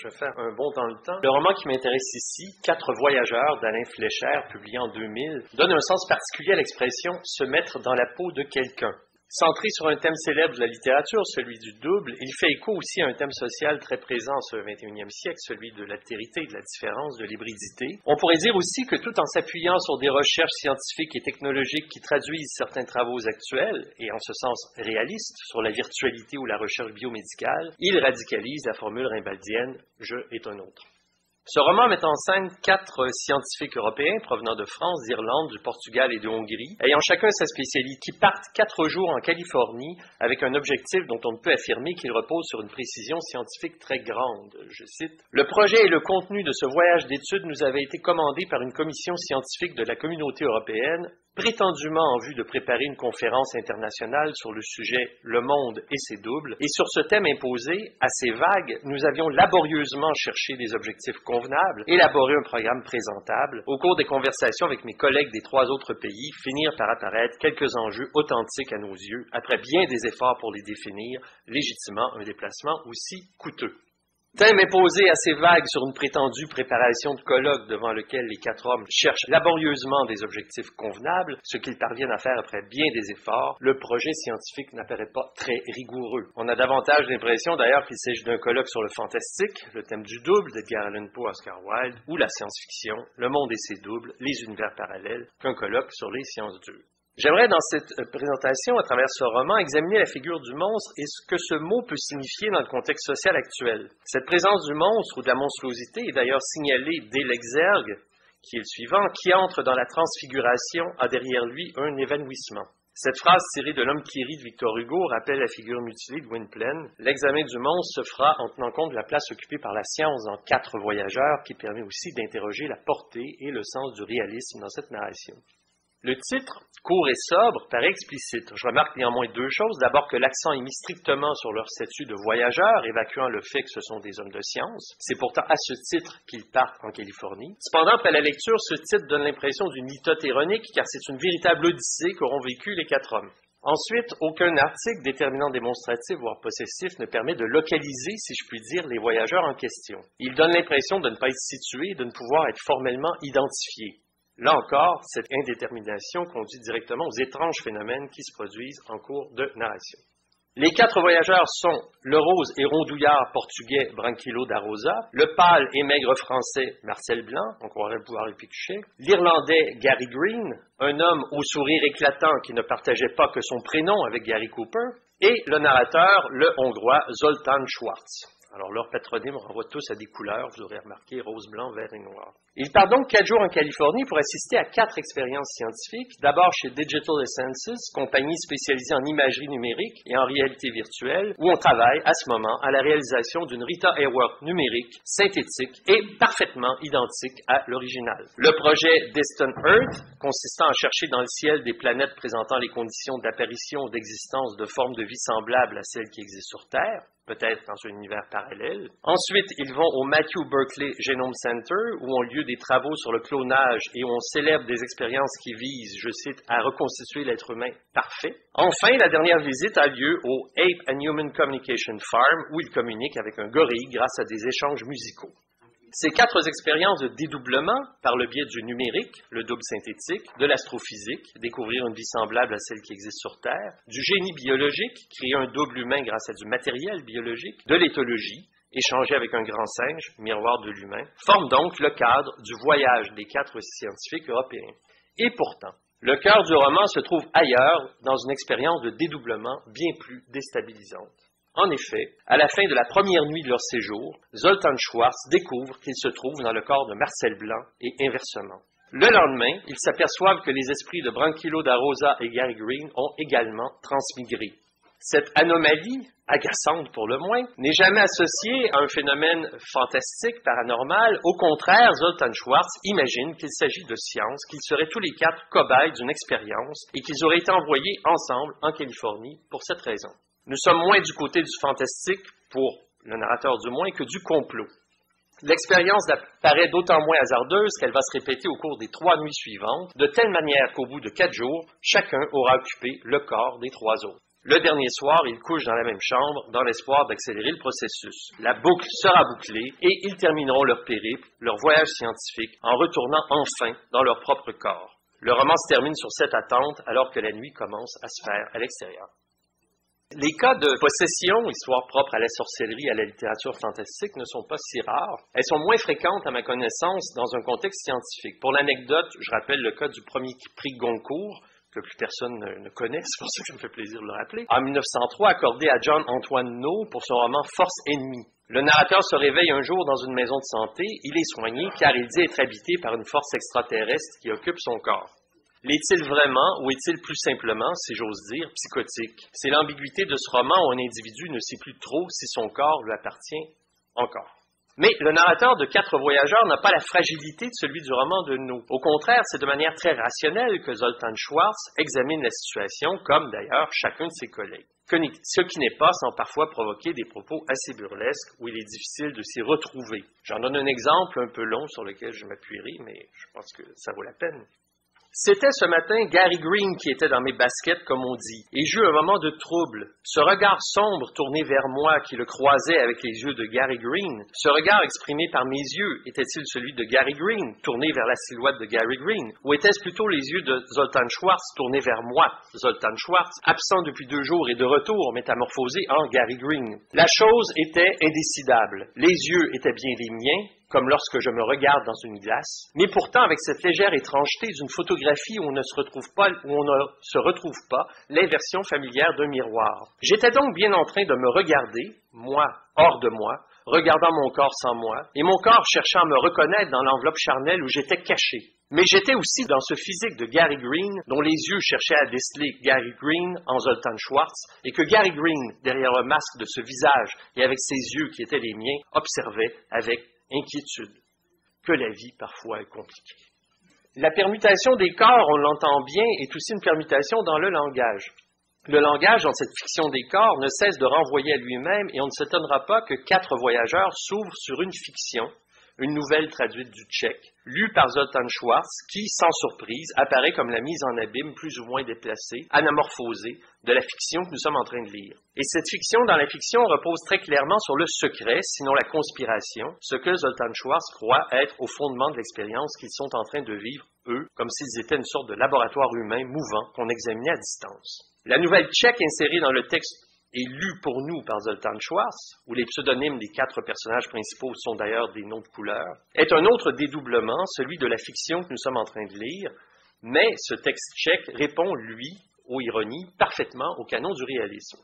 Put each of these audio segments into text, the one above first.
je fais un bond dans le temps. Le roman qui m'intéresse ici, Quatre voyageurs d'Alain Fléchère, publié en 2000, donne un sens particulier à l'expression « se mettre dans la peau de quelqu'un ». Centré sur un thème célèbre de la littérature, celui du double, il fait écho aussi à un thème social très présent sur le 21e siècle, celui de l'altérité, de la différence, de l'hybridité. On pourrait dire aussi que tout en s'appuyant sur des recherches scientifiques et technologiques qui traduisent certains travaux actuels, et en ce sens réalistes, sur la virtualité ou la recherche biomédicale, il radicalise la formule rimbaldienne « je est un autre ». Ce roman met en scène 4 scientifiques européens provenant de France, d'Irlande, du Portugal et de Hongrie, ayant chacun sa spécialité, qui partent 4 jours en Californie avec un objectif dont on ne peut affirmer qu'il repose sur une précision scientifique très grande. Je cite, « Le projet et le contenu de ce voyage d'études nous avait été commandé par une commission scientifique de la Communauté européenne, prétendument en vue de préparer une conférence internationale sur le sujet « Le monde et ses doubles ». Et sur ce thème imposé, assez vague, nous avions laborieusement cherché des objectifs convenables, élaboré un programme présentable. Au cours des conversations avec mes collègues des 3 autres pays, finirent par apparaître quelques enjeux authentiques à nos yeux, après bien des efforts pour les définir, légitimement un déplacement aussi coûteux. Thème imposé assez vague sur une prétendue préparation de colloque devant lequel les 4 hommes cherchent laborieusement des objectifs convenables, ce qu'ils parviennent à faire après bien des efforts, le projet scientifique n'apparaît pas très rigoureux. On a davantage l'impression d'ailleurs qu'il s'agit d'un colloque sur le fantastique, le thème du double d'Edgar Allan Poe, Oscar Wilde, ou la science-fiction, le monde et ses doubles, les univers parallèles, qu'un colloque sur les sciences dures. J'aimerais, dans cette présentation, à travers ce roman, examiner la figure du monstre et ce que ce mot peut signifier dans le contexte social actuel. Cette présence du monstre ou de la monstruosité est d'ailleurs signalée dès l'exergue, qui est le suivant, qui entre dans la transfiguration a derrière lui un évanouissement. Cette phrase tirée de L'homme qui rit de Victor Hugo rappelle la figure mutilée de Gwynplaine. L'examen du monstre se fera en tenant compte de la place occupée par la science dans 4 voyageurs, qui permet aussi d'interroger la portée et le sens du réalisme dans cette narration. Le titre, court et sobre, paraît explicite. Je remarque néanmoins 2 choses. D'abord que l'accent est mis strictement sur leur statut de voyageurs, évacuant le fait que ce sont des hommes de science. C'est pourtant à ce titre qu'ils partent en Californie. Cependant, après la lecture, ce titre donne l'impression d'une litote ironique, car c'est une véritable odyssée qu'auront vécu les 4 hommes. Ensuite, aucun article déterminant démonstratif, voire possessif, ne permet de localiser, si je puis dire, les voyageurs en question. Il donne l'impression de ne pas être situé et de ne pouvoir être formellement identifié. Là encore, cette indétermination conduit directement aux étranges phénomènes qui se produisent en cours de narration. Les 4 voyageurs sont le rose et rondouillard portugais Branquilo da Rosa, le pâle et maigre français Marcel Blanc, on croirait pouvoir le piquer, l'Irlandais Gary Green, un homme au sourire éclatant qui ne partageait pas que son prénom avec Gary Cooper, et le narrateur, le Hongrois Zoltán Schwarz. Alors, leurs patronymes renvoient tous à des couleurs, vous aurez remarqué, rose, blanc, vert et noir. Il part donc 4 jours en Californie pour assister à 4 expériences scientifiques, d'abord chez Digital Essences, compagnie spécialisée en imagerie numérique et en réalité virtuelle, où on travaille à ce moment à la réalisation d'une Rita Hayworth numérique, synthétique et parfaitement identique à l'original. Le projet Distant Earth, consistant à chercher dans le ciel des planètes présentant les conditions d'apparition ou d'existence de formes de vie semblables à celles qui existent sur Terre, peut-être dans un univers parallèle. Ensuite, ils vont au Matthew Berkeley Genome Center, où ont lieu des travaux sur le clonage et où on célèbre des expériences qui visent, je cite, à reconstituer l'être humain parfait. Enfin, la dernière visite a lieu au Ape and Human Communication Farm, où ils communiquent avec un gorille grâce à des échanges musicaux. Ces 4 expériences de dédoublement, par le biais du numérique, le double synthétique, de l'astrophysique, découvrir une vie semblable à celle qui existe sur Terre, du génie biologique, créer un double humain grâce à du matériel biologique, de l'éthologie, échanger avec un grand singe, miroir de l'humain, forment donc le cadre du voyage des 4 scientifiques européens. Et pourtant, le cœur du roman se trouve ailleurs, dans une expérience de dédoublement bien plus déstabilisante. En effet, à la fin de la première nuit de leur séjour, Zoltán Schwarz découvre qu'il se trouve dans le corps de Marcel Blanc et inversement. Le lendemain, ils s'aperçoivent que les esprits de Branquilo da Rosa et Gary Green ont également transmigré. Cette anomalie, agaçante pour le moins, n'est jamais associée à un phénomène fantastique, paranormal. Au contraire, Zoltán Schwarz imagine qu'il s'agit de science, qu'ils seraient tous les 4 cobayes d'une expérience et qu'ils auraient été envoyés ensemble en Californie pour cette raison. Nous sommes moins du côté du fantastique, pour le narrateur du moins, que du complot. L'expérience paraît d'autant moins hasardeuse qu'elle va se répéter au cours des 3 nuits suivantes, de telle manière qu'au bout de 4 jours, chacun aura occupé le corps des 3 autres. Le dernier soir, ils couchent dans la même chambre, dans l'espoir d'accélérer le processus. La boucle sera bouclée et ils termineront leur périple, leur voyage scientifique, en retournant enfin dans leur propre corps. Le roman se termine sur cette attente alors que la nuit commence à se faire à l'extérieur. Les cas de possession, histoire propre à la sorcellerie et à la littérature fantastique, ne sont pas si rares. Elles sont moins fréquentes à ma connaissance dans un contexte scientifique. Pour l'anecdote, je rappelle le cas du premier prix Goncourt, que plus personne ne connaît, c'est pour ça que ça me fait plaisir de le rappeler, en 1903, accordé à John-Antoine No pour son roman Force ennemie. Le narrateur se réveille un jour dans une maison de santé, il est soigné car il dit être habité par une force extraterrestre qui occupe son corps. L'est-il vraiment, ou est-il plus simplement, si j'ose dire, psychotique? C'est l'ambiguïté de ce roman où un individu ne sait plus trop si son corps lui appartient encore. Mais le narrateur de 4 voyageurs n'a pas la fragilité de celui du roman de No. Au contraire, c'est de manière très rationnelle que Zoltan Schwartz examine la situation, comme d'ailleurs chacun de ses collègues. Ce qui n'est pas sans parfois provoquer des propos assez burlesques où il est difficile de s'y retrouver. J'en donne un exemple un peu long sur lequel je m'appuierai, mais je pense que ça vaut la peine. C'était ce matin Gary Green qui était dans mes baskets, comme on dit, et j'eus un moment de trouble. Ce regard sombre tourné vers moi qui le croisait avec les yeux de Gary Green, ce regard exprimé par mes yeux, était-il celui de Gary Green, tourné vers la silhouette de Gary Green, ou était-ce plutôt les yeux de Zoltan Schwartz tournés vers moi, Zoltan Schwartz, absent depuis 2 jours et de retour, métamorphosé en Gary Green? La chose était indécidable. Les yeux étaient bien les miens, comme lorsque je me regarde dans une glace, mais pourtant avec cette légère étrangeté d'une photographie où on ne se retrouve pas l'inversion familière d'un miroir. J'étais donc bien en train de me regarder, moi, hors de moi, regardant mon corps sans moi, et mon corps cherchant à me reconnaître dans l'enveloppe charnelle où j'étais caché. Mais j'étais aussi dans ce physique de Gary Green, dont les yeux cherchaient à déceler Gary Green en Zoltan Schwartz, et que Gary Green, derrière un masque de ce visage et avec ses yeux qui étaient les miens, observait avec inquiétude, que la vie parfois est compliquée. La permutation des corps, on l'entend bien, est aussi une permutation dans le langage. Le langage, dans cette fiction des corps, ne cesse de renvoyer à lui-même et on ne s'étonnera pas que 4 voyageurs s'ouvrent sur une fiction, une nouvelle traduite du tchèque, lue par Zoltan Schwartz, qui, sans surprise, apparaît comme la mise en abîme plus ou moins déplacée, anamorphosée, de la fiction que nous sommes en train de lire. Et cette fiction dans la fiction repose très clairement sur le secret, sinon la conspiration, ce que Zoltan Schwartz croit être au fondement de l'expérience qu'ils sont en train de vivre, eux, comme s'ils étaient une sorte de laboratoire humain mouvant qu'on examinait à distance. La nouvelle tchèque insérée dans le texte et lu pour nous par Zoltan Schwartz, où les pseudonymes des 4 personnages principaux sont d'ailleurs des noms de couleurs, est un autre dédoublement, celui de la fiction que nous sommes en train de lire, mais ce texte tchèque répond, lui, aux ironies, parfaitement au canon du réalisme.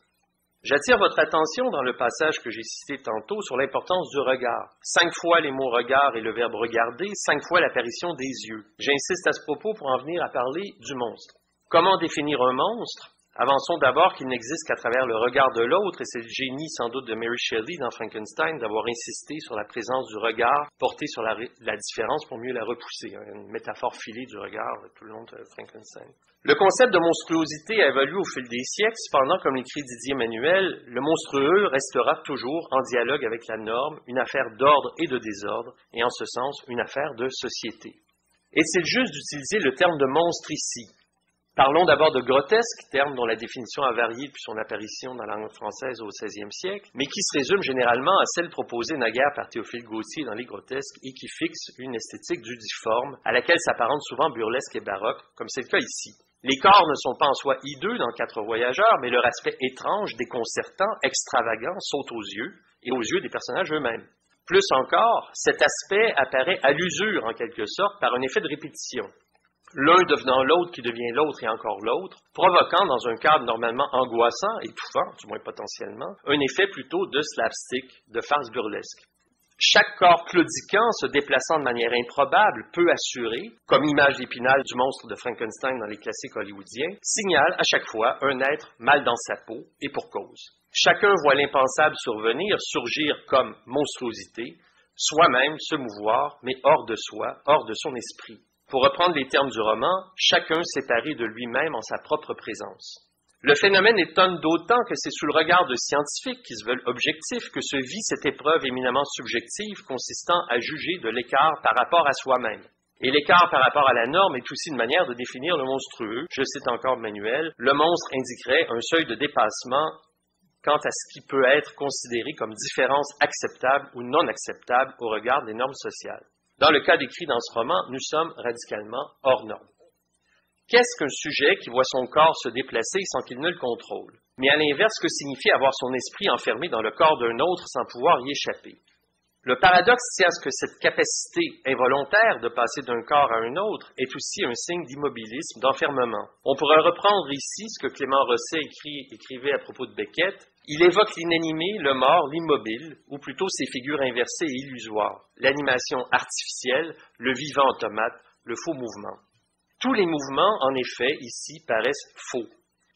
J'attire votre attention dans le passage que j'ai cité tantôt sur l'importance du regard. 5 fois les mots regard et le verbe regarder, 5 fois l'apparition des yeux. J'insiste à ce propos pour en venir à parler du monstre. Comment définir un monstre? Avançons d'abord qu'il n'existe qu'à travers le regard de l'autre, et c'est le génie sans doute de Mary Shelley dans Frankenstein d'avoir insisté sur la présence du regard, porté sur la différence pour mieux la repousser. Une métaphore filée du regard tout le long de Frankenstein. Le concept de monstruosité a évolué au fil des siècles, cependant, comme l'écrit Didier Manuel, le monstrueux restera toujours en dialogue avec la norme, une affaire d'ordre et de désordre, et en ce sens, une affaire de société. Est-il juste d'utiliser le terme de monstre ici? Parlons d'abord de grotesque, terme dont la définition a varié depuis son apparition dans la langue française au XVIe siècle, mais qui se résume généralement à celle proposée naguère par Théophile Gautier dans Les Grotesques et qui fixe une esthétique du difforme, à laquelle s'apparente souvent burlesque et baroque, comme c'est le cas ici. Les corps ne sont pas en soi hideux dans 4 voyageurs, mais leur aspect étrange, déconcertant, extravagant saute aux yeux, et aux yeux des personnages eux-mêmes. Plus encore, cet aspect apparaît à l'usure, en quelque sorte, par un effet de répétition. L'un devenant l'autre qui devient l'autre et encore l'autre, provoquant dans un cadre normalement angoissant, étouffant, du moins potentiellement, un effet plutôt de slapstick, de farce burlesque. Chaque corps claudiquant, se déplaçant de manière improbable, peu assurée, comme image d'Épinal du monstre de Frankenstein dans les classiques hollywoodiens, signale à chaque fois un être mal dans sa peau, et pour cause. Chacun voit l'impensable survenir, surgir comme monstruosité, soi-même se mouvoir, mais hors de soi, hors de son esprit. Pour reprendre les termes du roman, chacun séparé de lui-même en sa propre présence. Le phénomène étonne d'autant que c'est sous le regard de scientifiques qui se veulent objectifs que se vit cette épreuve éminemment subjective consistant à juger de l'écart par rapport à soi-même. Et l'écart par rapport à la norme est aussi une manière de définir le monstrueux. Je cite encore Manuel, le monstre indiquerait un seuil de dépassement quant à ce qui peut être considéré comme différence acceptable ou non acceptable au regard des normes sociales. Dans le cas décrit dans ce roman, nous sommes radicalement hors norme. Qu'est-ce qu'un sujet qui voit son corps se déplacer sans qu'il ne le contrôle? Mais à l'inverse, que signifie avoir son esprit enfermé dans le corps d'un autre sans pouvoir y échapper? Le paradoxe tient à ce que cette capacité involontaire de passer d'un corps à un autre est aussi un signe d'immobilisme, d'enfermement. On pourrait reprendre ici ce que Clément Rosset écrivait à propos de Beckett. Il évoque l'inanimé, le mort, l'immobile, ou plutôt ses figures inversées et illusoires, l'animation artificielle, le vivant automate, le faux mouvement. Tous les mouvements, en effet, ici, paraissent faux.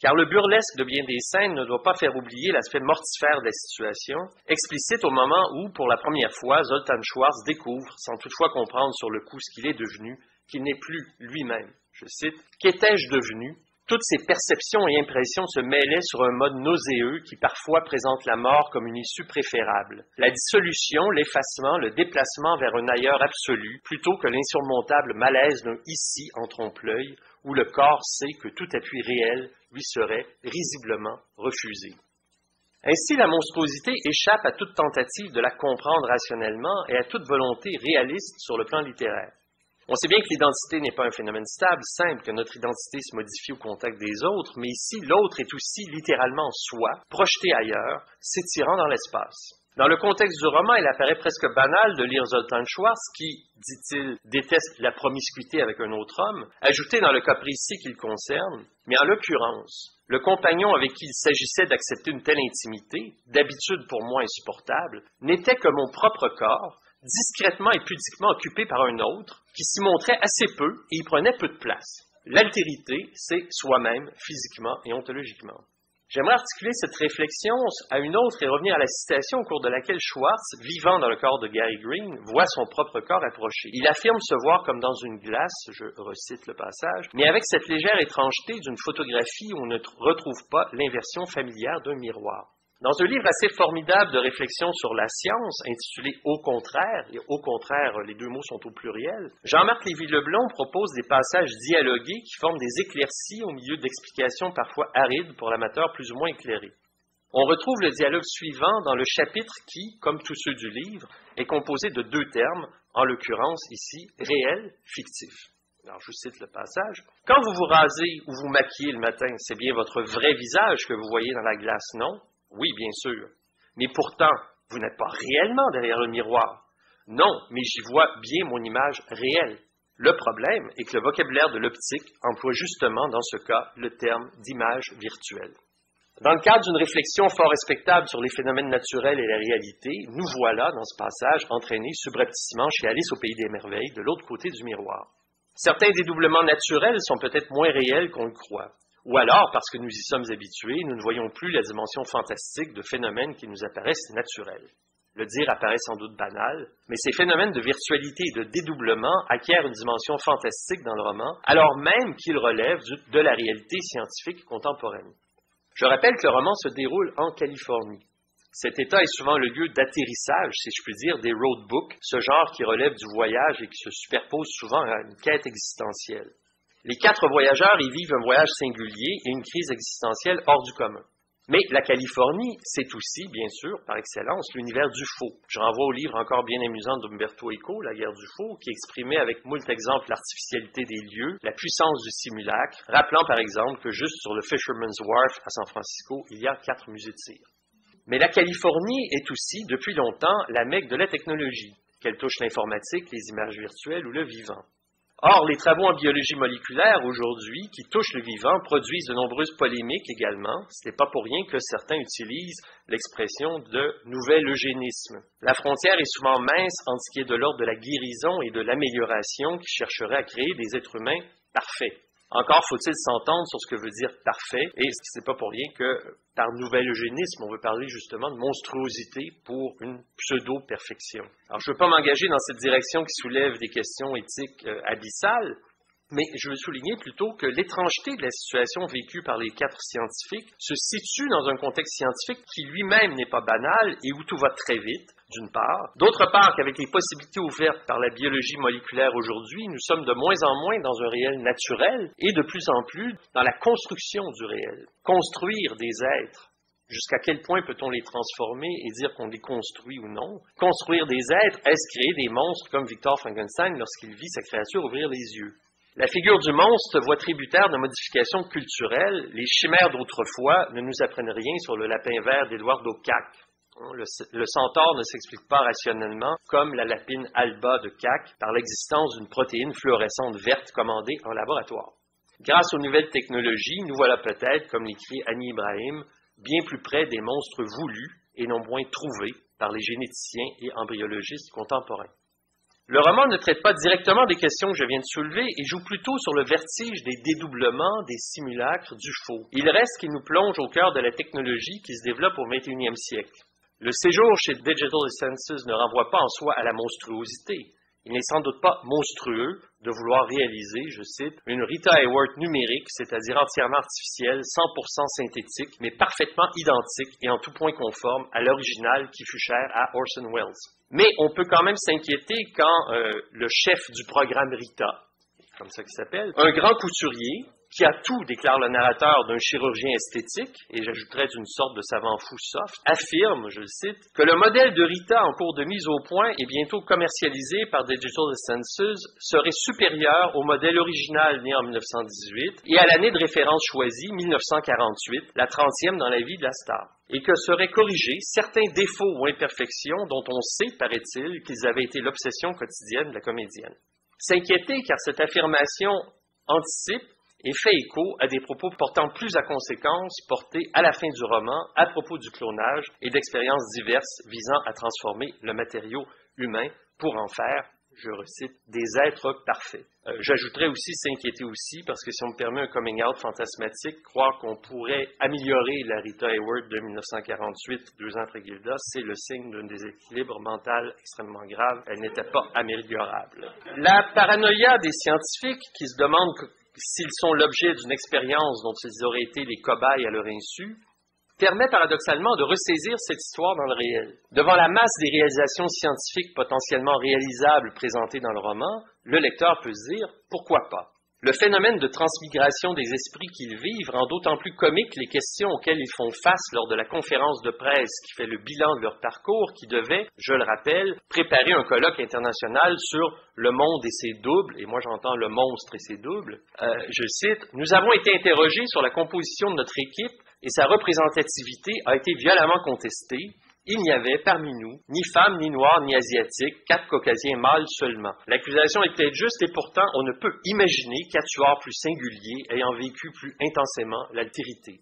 Car le burlesque de bien des scènes ne doit pas faire oublier l'aspect mortifère de la situation, explicite au moment où, pour la première fois, Zoltan Schwarz découvre, sans toutefois comprendre sur le coup ce qu'il est devenu, qu'il n'est plus lui-même. Je cite, « Qu'étais-je devenu? Toutes ces perceptions et impressions se mêlaient sur un mode nauséeux qui parfois présente la mort comme une issue préférable. La dissolution, l'effacement, le déplacement vers un ailleurs absolu, plutôt que l'insurmontable malaise d'un ici en trompe-l'œil, où le corps sait que tout appui réel lui serait risiblement refusé. » Ainsi, la monstruosité échappe à toute tentative de la comprendre rationnellement et à toute volonté réaliste sur le plan littéraire. On sait bien que l'identité n'est pas un phénomène stable, simple, que notre identité se modifie au contact des autres, mais ici, l'autre est aussi littéralement soi, projeté ailleurs, s'étirant dans l'espace. Dans le contexte du roman, il apparaît presque banal de lire Zoltan Schwarz, qui, dit-il, déteste la promiscuité avec un autre homme, ajouté dans le cas précis qui le concerne, mais en l'occurrence, le compagnon avec qui il s'agissait d'accepter une telle intimité, d'habitude pour moi insupportable, n'était que mon propre corps, discrètement et pudiquement occupé par un autre, qui s'y montrait assez peu et y prenait peu de place. L'altérité, c'est soi-même, physiquement et ontologiquement. J'aimerais articuler cette réflexion à une autre et revenir à la citation au cours de laquelle Schwarz, vivant dans le corps de Gary Green, voit son propre corps approcher. Il affirme se voir comme dans une glace, je recite le passage, mais avec cette légère étrangeté d'une photographie où on ne retrouve pas l'inversion familière d'un miroir. Dans un livre assez formidable de réflexion sur la science, intitulé « Au contraire », et « au contraire », les deux mots sont au pluriel, Jean-Marc Lévy-Leblond propose des passages dialogués qui forment des éclaircies au milieu d'explications parfois arides pour l'amateur plus ou moins éclairé. On retrouve le dialogue suivant dans le chapitre qui, comme tous ceux du livre, est composé de deux termes, en l'occurrence ici, réel, fictif. Alors, je cite le passage. « Quand vous vous rasez ou vous maquillez le matin, c'est bien votre vrai visage que vous voyez dans la glace, non? Oui, bien sûr. Mais pourtant, vous n'êtes pas réellement derrière le miroir. Non, mais j'y vois bien mon image réelle. Le problème est que le vocabulaire de l'optique emploie justement dans ce cas le terme d'image virtuelle. » Dans le cadre d'une réflexion fort respectable sur les phénomènes naturels et la réalité, nous voilà, dans ce passage, entraînés subrepticement chez Alice au Pays des Merveilles, de l'autre côté du miroir. Certains dédoublements naturels sont peut-être moins réels qu'on le croit. Ou alors, parce que nous y sommes habitués, nous ne voyons plus la dimension fantastique de phénomènes qui nous apparaissent naturels. Le dire apparaît sans doute banal, mais ces phénomènes de virtualité et de dédoublement acquièrent une dimension fantastique dans le roman, alors même qu'ils relèvent de la réalité scientifique contemporaine. Je rappelle que le roman se déroule en Californie. Cet État est souvent le lieu d'atterrissage, si je puis dire, des roadbooks, ce genre qui relève du voyage et qui se superpose souvent à une quête existentielle. Les 4 voyageurs y vivent un voyage singulier et une crise existentielle hors du commun. Mais la Californie, c'est aussi, bien sûr, par excellence, l'univers du faux. Je renvoie au livre encore bien amusant d'Umberto Eco, La guerre du faux, qui exprimait avec moult exemples l'artificialité des lieux, la puissance du simulacre, rappelant par exemple que juste sur le Fisherman's Wharf à San Francisco, il y a 4 musées de cire. Mais la Californie est aussi, depuis longtemps, la mecque de la technologie, qu'elle touche l'informatique, les images virtuelles ou le vivant. Or, les travaux en biologie moléculaire aujourd'hui, qui touchent le vivant, produisent de nombreuses polémiques également. Ce n'est pas pour rien que certains utilisent l'expression de « nouvel eugénisme ». La frontière est souvent mince entre ce qui est de l'ordre de la guérison et de l'amélioration qui chercherait à créer des êtres humains parfaits. Encore faut-il s'entendre sur ce que veut dire parfait, et ce n'est pas pour rien que par nouvel eugénisme, on veut parler justement de monstruosité pour une pseudo-perfection. Alors, je ne veux pas m'engager dans cette direction qui soulève des questions éthiques abyssales, mais je veux souligner plutôt que l'étrangeté de la situation vécue par les 4 scientifiques se situe dans un contexte scientifique qui lui-même n'est pas banal et où tout va très vite, d'une part. D'autre part, qu'avec les possibilités ouvertes par la biologie moléculaire aujourd'hui, nous sommes de moins en moins dans un réel naturel et de plus en plus dans la construction du réel. Construire des êtres. Jusqu'à quel point peut-on les transformer et dire qu'on les construit ou non? Construire des êtres, est-ce créer des monstres comme Victor Frankenstein lorsqu'il vit sa créature ouvrir les yeux? La figure du monstre se voit tributaire de modifications culturelles. Les chimères d'autrefois ne nous apprennent rien sur le lapin vert d'Eduardo Cac. Le centaure ne s'explique pas rationnellement, comme la lapine alba de Cac, par l'existence d'une protéine fluorescente verte commandée en laboratoire. Grâce aux nouvelles technologies, nous voilà peut-être, comme l'écrit Annie Ibrahim, bien plus près des monstres voulus et non moins trouvés par les généticiens et embryologistes contemporains. Le roman ne traite pas directement des questions que je viens de soulever et joue plutôt sur le vertige des dédoublements, des simulacres, du faux. Il reste qu'il nous plonge au cœur de la technologie qui se développe au 21e siècle. Le séjour chez Digital Essences ne renvoie pas en soi à la monstruosité. Il n'est sans doute pas monstrueux de vouloir réaliser, je cite, une Rita Hayworth numérique, c'est-à-dire entièrement artificielle, 100% synthétique, mais parfaitement identique et en tout point conforme à l'original qui fut cher à Orson Welles. Mais on peut quand même s'inquiéter quand le chef du programme Rita, comme ça qu'il s'appelle, un grand couturier, qui a tout, déclare le narrateur, d'un chirurgien esthétique, et j'ajouterais d'une sorte de savant fou soft, affirme, je le cite, que le modèle de Rita en cours de mise au point et bientôt commercialisé par Digital Essences serait supérieur au modèle original né en 1918 et à l'année de référence choisie, 1948, la 30e dans la vie de la star, et que seraient corrigés certains défauts ou imperfections dont on sait, paraît-il, qu'ils avaient été l'obsession quotidienne de la comédienne. S'inquiéter car cette affirmation anticipe et fait écho à des propos portant plus à conséquence portés à la fin du roman à propos du clonage et d'expériences diverses visant à transformer le matériau humain pour en faire, je recite, des êtres parfaits. J'ajouterais aussi s'inquiéter aussi, parce que si on me permet un coming out fantasmatique, croire qu'on pourrait améliorer la Rita Hayworth de 1948, 2 ans après Gilda, c'est le signe d'un déséquilibre mental extrêmement grave. Elle n'était pas améliorable. La paranoïa des scientifiques qui se demandent s'ils sont l'objet d'une expérience dont ils auraient été les cobayes à leur insu, permet paradoxalement de ressaisir cette histoire dans le réel. Devant la masse des réalisations scientifiques potentiellement réalisables présentées dans le roman, le lecteur peut se dire « pourquoi pas ?» Le phénomène de transmigration des esprits qu'ils vivent rend d'autant plus comique les questions auxquelles ils font face lors de la conférence de presse qui fait le bilan de leur parcours, qui devait, je le rappelle, préparer un colloque international sur le monde et ses doubles, et moi j'entends le monstre et ses doubles. Je cite, « Nous avons été interrogés sur la composition de notre équipe et sa représentativité a été violemment contestée. Il n'y avait parmi nous ni femmes, ni noirs, ni asiatiques, 4 caucasiens mâles seulement. L'accusation est peut-être juste et pourtant on ne peut imaginer quatuor plus singulier ayant vécu plus intensément l'altérité. »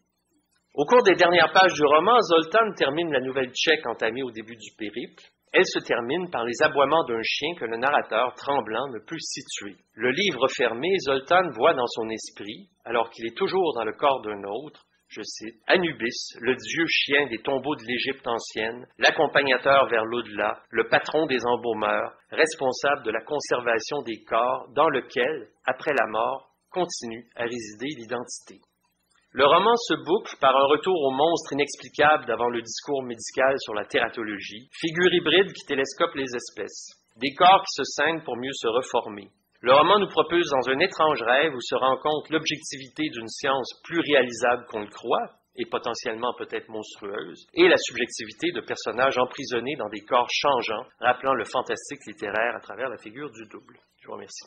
Au cours des dernières pages du roman, Zoltan termine la nouvelle tchèque entamée au début du périple. Elle se termine par les aboiements d'un chien que le narrateur, tremblant, ne peut situer. Le livre fermé, Zoltan voit dans son esprit, alors qu'il est toujours dans le corps d'un autre, je cite, « Anubis, le dieu chien des tombeaux de l'Égypte ancienne, l'accompagnateur vers l'au-delà, le patron des embaumeurs, responsable de la conservation des corps, dans lequel, après la mort, continue à résider l'identité. » Le roman se boucle par un retour au monstre inexplicable d'avant le discours médical sur la tératologie, figure hybride qui télescope les espèces, des corps qui se scindent pour mieux se reformer. Le roman nous propulse dans un étrange rêve où se rencontre l'objectivité d'une science plus réalisable qu'on le croit, et potentiellement peut-être monstrueuse, et la subjectivité de personnages emprisonnés dans des corps changeants, rappelant le fantastique littéraire à travers la figure du double. Je vous remercie.